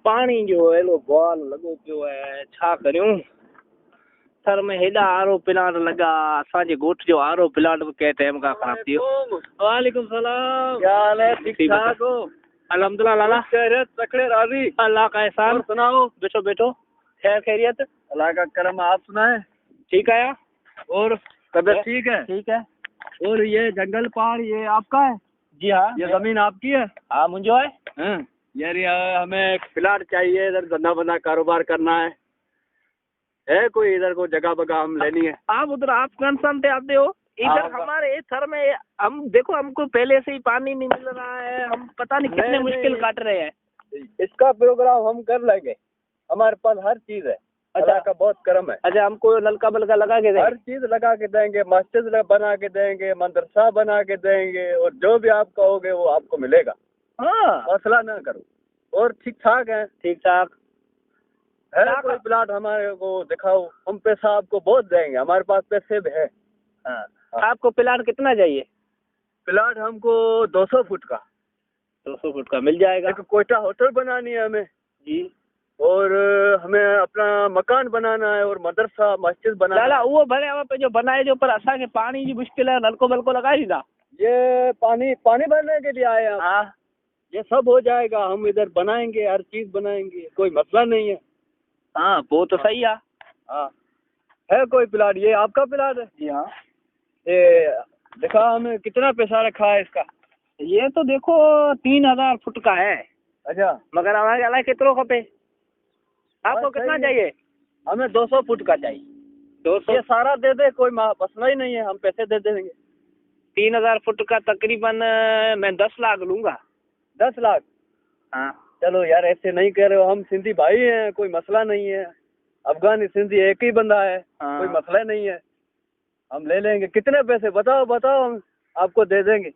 पानी जो है लो बॉल लगो पियो है, छा करूं। सर में हेॾा आरो प्लांट लगा, असांजे ॻोठ जो आरो प्लांट भी कंहिं टाइम का खराब थी वियो। वालेकुम सलाम। क्या हाल है? ठीक ठाक हो? अल्हम्दुलिल्लाह लाला। खैरियत तकड़े राजी। अल्लाह का एहसान। और सुनाओ। बैठो बैठो। खैर खैरियत? अल्लाह का करम। आप सुनाए? ठीक है। और तबीयत ठीक है? ठीक है। और ये जंगल पहाड़ ये आपका है? जी हाँ। ये जमीन आपकी है? हाँ मुझे है। यार हमें एक प्लाट चाहिए, इधर धंधा बंधा कारोबार करना है कोई इधर को जगह बगह हम लेनी है। आप उधर आप कंसर्न पे आते हो, इधर हमारे सर में हम देखो, हमको पहले से ही पानी नहीं मिल रहा है, हम पता नहीं कितने मुश्किल काट रहे हैं। इसका प्रोग्राम हम कर लेंगे, हमारे पास हर चीज है। अल्लाह का बहुत करम है। अच्छा, हमको नलका बलका लगा के देंगे? हर चीज लगा के देंगे, मस्जिद बना के देंगे, मदरसा बना के देंगे, और जो भी आप कहोगे वो आपको मिलेगा। हाँ, मसला ना करो। और ठीक ठाक है? ठीक ठाक है कोई प्लाट हमारे को दिखाओ, हम पैसा आपको बहुत देंगे, हमारे पास पैसे भी है। हाँ। आपको प्लाट कितना चाहिए? प्लाट हमको 200 फुट का। 200 फुट का मिल जाएगा। एक कोयटा होटल बनानी है हमें जी, और हमें अपना मकान बनाना है और मदरसा मस्जिद बनाना लाला है। वो भले वहाँ पे जो बनाए जो, पर असा के पानी की मुश्किल है, नलको बलको लगा दी था। ये पानी भरने के लिए आए हैं। हाँ, ये सब हो जाएगा, हम इधर बनाएंगे, हर चीज बनाएंगे, कोई मसला नहीं है। हाँ वो तो सही है। हाँ है कोई प्लाट? ये आपका प्लाट है? जी हाँ। ये दिखा हमें, कितना पैसा रखा है इसका? ये तो देखो 3000 फुट का है। अच्छा, मगर हमारे अलावा कितनों खपे? आपको बस कितना सही है। चाहिए? हमें 200 फुट का चाहिए। 200? ये सारा दे दे, कोई मसला ही नहीं है, हम पैसे दे देंगे। 3000 फुट का तकरीबन मैं 10 लाख लूंगा। 10 लाख? हाँ। चलो यार, ऐसे नहीं कह रहे हो, हम सिंधी भाई हैं, कोई मसला नहीं है। अफगानी सिंधी एक ही बंदा है। हाँ। कोई मसला नहीं है, हम ले लेंगे। कितने पैसे बताओ, हम आपको दे देंगे।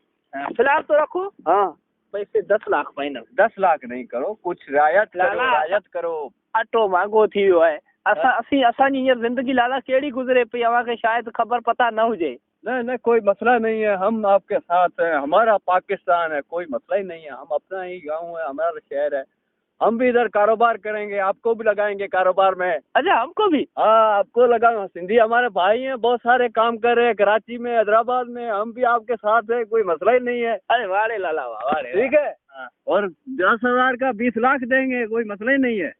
फिलहाल तो रखो। हाँ, पैसे 10 लाख फाइनल। 10 लाख नहीं करो, कुछ रियायत करो, लाला। रियायत करो। अटो मांगो थी वियो है। असांजी हींअर ज़िंदगी लाला कहिड़ी गुज़रे पई, अव्हांखे शायदि ख़बर पता न हुजे। नहीं, कोई मसला नहीं है, हम आपके साथ हैं। हमारा पाकिस्तान है, कोई मसला ही नहीं है। हम अपना ही गांव है, हमारा शहर है, हम भी इधर कारोबार करेंगे, आपको भी लगाएंगे कारोबार में। अच्छा, हमको भी? हाँ, आपको लगाएंगे। सिंधी हमारे भाई हैं, बहुत सारे काम कर रहे हैं कराची में, हैदराबाद में, हम भी आपके साथ है, कोई मसला ही नहीं है। अरे वारे लाला वाह, वारे। ठीक है। हाँ। और 10,000 का 20 लाख देंगे, कोई मसला ही नहीं है।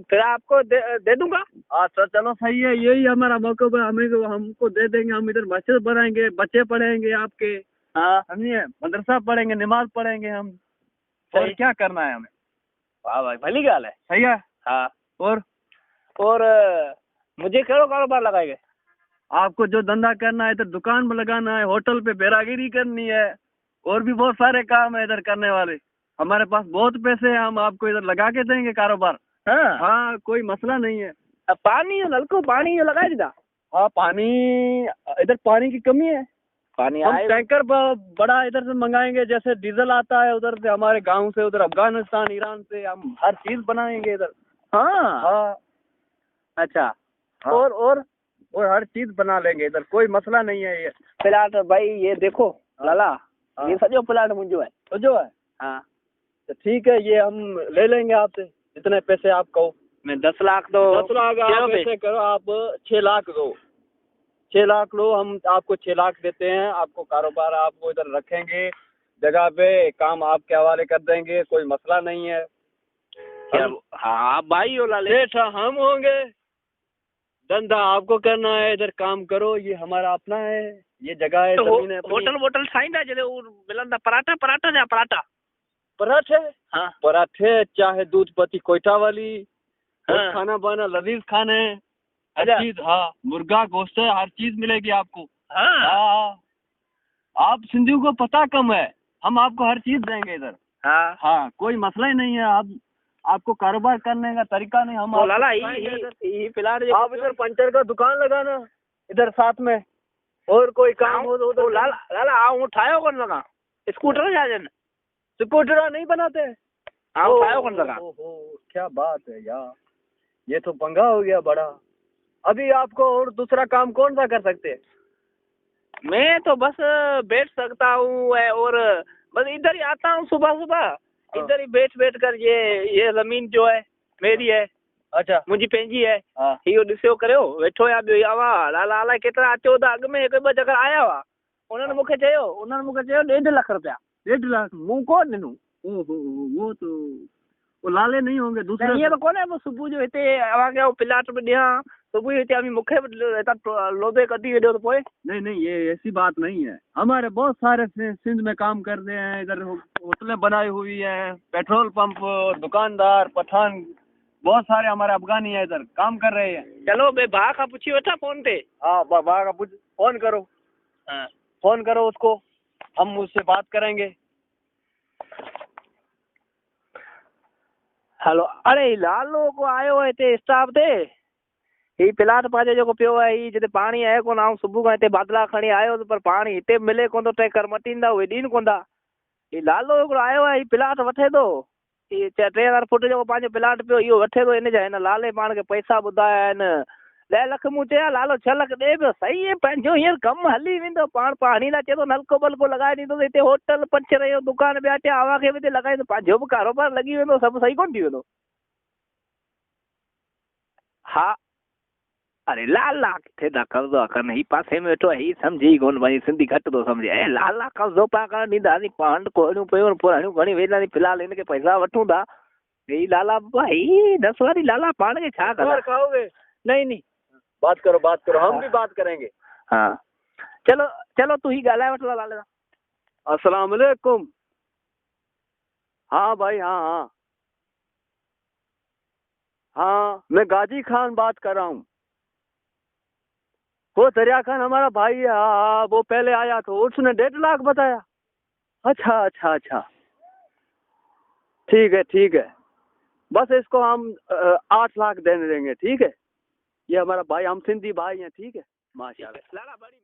फिर आपको दे दूंगा। हाँ तो चलो सही है, यही हमारा मौका है, हमको दे देंगे। हम इधर मस्जिद बनाएंगे, बच्चे पढ़ेंगे आपके। हाँ, समझिए, मदरसा पढ़ेंगे, नमाज पढ़ेंगे हम। और क्या करना है हमें? वाह भाई, भली गाल है। सही है। हाँ। और मुझे करो कारोबार लगाएंगे? आपको जो धंधा करना है, इधर दुकान में लगाना है, होटल पे बेरागिरी करनी है, और भी बहुत सारे काम है इधर करने वाले। हमारे पास बहुत पैसे हैं, हम आपको इधर लगा के देंगे कारोबार। हाँ, कोई मसला नहीं है। पानी नलको पानी जो लगा दीदा। हाँ, पानी इधर पानी की कमी है। पानी हम आए टैंकर बड़ा इधर से मंगाएंगे, जैसे डीजल आता है उधर से, हमारे गांव से, उधर अफगानिस्तान ईरान से, हम हर चीज बनाएंगे इधर। हाँ। अच्छा। हाँ। और हर चीज बना लेंगे इधर, कोई मसला नहीं है। ये प्लाट भाई, ये देखो लाला। हाँ। ये सजो प्लाट मुझो है। तो जो है। हाँ, तो ठीक है, ये हम ले लेंगे आपसे, जितने पैसे आप कहो। मैं 10 लाख दो। 10 लाख आप ऐसे करो, आप 6 लाख दो। 6 लाख लो, हम आपको 6 लाख देते हैं। आपको कारोबार, आपको इधर रखेंगे जगह पे, काम आपके हवाले कर देंगे, कोई मसला नहीं है। हाँ भाई हो लाले। सेठ हम होंगे, धंधा आपको करना है, इधर काम करो, ये हमारा अपना है, ये जगह है, जमीन है अपनी। होटल वोटल ठाहींदा जॾहिं उहो मिलंदा पराठा जा पराठा? पराठे? हाँ। पराठे चाहे दूध पत्ती कोयटा वाली। और हाँ। खाना बना लजीज खाने, हर अच्छा। चीज। हाँ, मुर्गा गोश्त हर चीज मिलेगी आपको। हाँ। हाँ, आप सिंधियों को पता कम है, हम आपको हर चीज देंगे इधर। हाँ। हाँ, कोई मसला ही नहीं है। आपको कारोबार करने का तरीका नहीं, हम लाला ये प्लाट आप इधर पंचर का दुकान लगाना इधर साथ में, और कोई काम हो तो लाला आऊं ठायो कोन लगा स्कूटर जा जन स्कूटर नहीं बनाते। आऊं ठायो कोन लगा। क्या बात है यार, ये तो पंगा हो गया बड़ा। अभी आपको और दूसरा काम कौन सा कर सकते हैं? मैं तो बस बैठ सकता हूँ और बस इधर ही आता हूँ सुबह सुबह, इधर ही बैठ कर ये जमीन जो है मेरी है अच्छा मुंहिंजी पंहिंजी है हाँ इहो ॾिसो करियो वेठो या ॿियो या वाह लाला अलाए केतिरा अचो त अॻु में हिकु ॿ चकर आया हुआ उन्हनि मूंखे चयो 1.5 लाख रुपया 1.5 लाख मूं कोन ॾिनूं ओहो वो तो वो लाले नहीं होंगे दूसरे ईअं त कोन्हे पोइ सुबुह जो हिते अवांखे प्लाट बि ॾियां सुबुह जो हिते अभी मूंखे बि हितां लोधे कढी वेंदो त पोइ नहीं नहीं ये ऐसी बात नहीं है हमारे बहुत सारे सिंध में काम करते हैं इधर होटलें बनाई हुई है पेट्रोल पंप दुकानदार पठान बहुत सारे हमारे अफगानी है इधर काम कर रहे हैं चलो बे भाउ खां पुछी वठां फोन ते हाँ बाबा का फोन करो हाँ फोन करो उसको हम उससे बात करेंगे हलो अरे ही लालो को आयो आहे हिते स्टाफ ते ही प्लाट पंहिंजो जेको पियो आहे ही जिते पाणी आहे कोन आउं सुबुह खां हिते बादला खणी आयो पर पाणी हिते मिले कोन थो टैंकर मटींदा उहे ॾीन कोन था ही लालो हिकिड़ो आयो आहे ही प्लाट वठे थो ही 3000 फुट जेको पंहिंजो प्लाट पियो इहो वठे थो हिन जा हिन लाले पाण खे पैसा ॿुधाया आहिनि 10 लख मूं चया लालो 6 लख ॾे पियो सही आहे पंहिंजो हींअर कमु हली वेंदो पाण पाणी लाइ चए थो नलको बलको लॻाए ॾींदो त हिते होटल पंचर जो दुकान ॿिया टिया हवा खे बि हिते लॻाए त पंहिंजो बि कारोबार लॻी वेंदो सभु सही कोन थी वेंदो हा अरे लाला किथे था कर्ज़ो कनि ही पासे में वेठो आहे ही सम्झी कोन भई सिंधी घटि थो सम्झे ऐं लाला कर्ज़ो पिया करणु ॾींदासीं पाण कोड़ियूं पियूं पुराणियूं घणी वेंदासीं फ़िलहालु हिनखे पैसा वठूं था ही लाला भाई 10 वारी लाला पाण खे छा और करा खाओगे नहीं नहीं बात करो हम भी बात करेंगे हाँ चलो चलो तू ही ॻाल्हाए वठ लाले सां अस्सलाम वालेकुम हाँ भाई हाँ हाँ हाँ मैं गाजी खान बात कर रहा हूँ वो दरिया खान हमारा भाई है हाँ हाँ वो पहले आया तो उसने 1.5 लाख बताया अच्छा अच्छा अच्छा ठीक है बस इसको हम 8 लाख देने देंगे ठीक है ये हमारा भाई हम सिंधी भाई हैं ठीक है माशाल्लाह लाला बड़ी